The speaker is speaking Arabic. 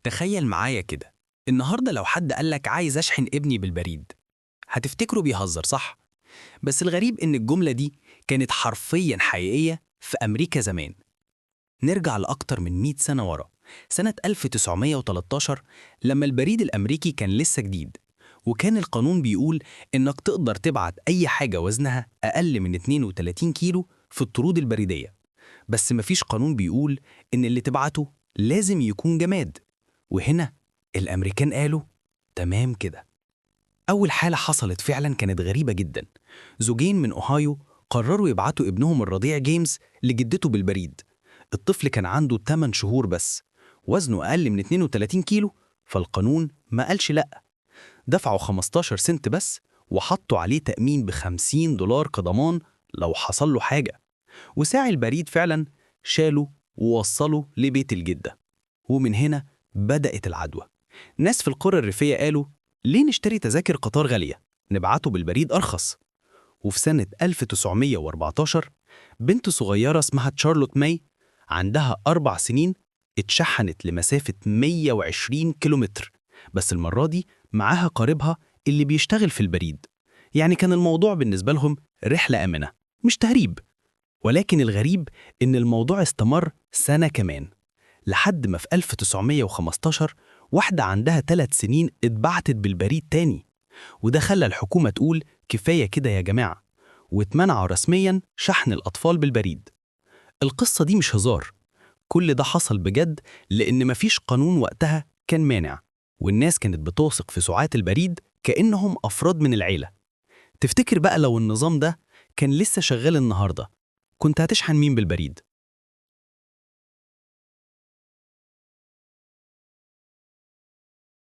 تخيل معايا كده. النهاردة لو حد قالك عايز أشحن ابني بالبريد، هتفتكره بيهزر صح؟ بس الغريب إن الجملة دي كانت حرفياً حقيقية في أمريكا زمان. نرجع لأكتر من 100 سنة ورا، سنة 1913 لما البريد الأمريكي كان لسه جديد، وكان القانون بيقول إنك تقدر تبعت أي حاجة وزنها أقل من 32 كيلو في الطرود البريدية. بس مفيش قانون بيقول إن اللي تبعته لازم يكون جماد. وهنا الأمريكان قالوا تمام كده. أول حالة حصلت فعلا كانت غريبة جدا. زوجين من أوهايو قرروا يبعتوا ابنهم الرضيع جيمس لجدته بالبريد. الطفل كان عنده 8 شهور بس، وزنه أقل من 32 كيلو، فالقانون ما قالش لأ. دفعوا 15 سنت بس، وحطوا عليه تأمين $50 كضمان لو حصل له حاجة. وساعي البريد فعلا شاله ووصله لبيت الجدة. ومن هنا بدأت العدوى. ناس في القرى الريفية قالوا ليه نشتري تذاكر قطار غالية؟ نبعته بالبريد أرخص. وفي سنة 1914 بنت صغيرة اسمها تشارلوت ماي، عندها 4 سنين، اتشحنت لمسافة 120 كيلومتر، بس المرة دي معاها قاربها اللي بيشتغل في البريد. يعني كان الموضوع بالنسبة لهم رحلة آمنة، مش تهريب. ولكن الغريب إن الموضوع استمر سنة كمان، لحد ما في 1915 واحدة عندها 3 سنين اتبعتت بالبريد تاني. وده خلى الحكومة تقول كفاية كده يا جماعة، واتمنع رسميا شحن الأطفال بالبريد. القصة دي مش هزار، كل ده حصل بجد، لأن مفيش قانون وقتها كان مانع، والناس كانت بتوثق في ساعات البريد كأنهم أفراد من العيلة. تفتكر بقى لو النظام ده كان لسه شغال النهاردة، كنت هتشحن مين بالبريد؟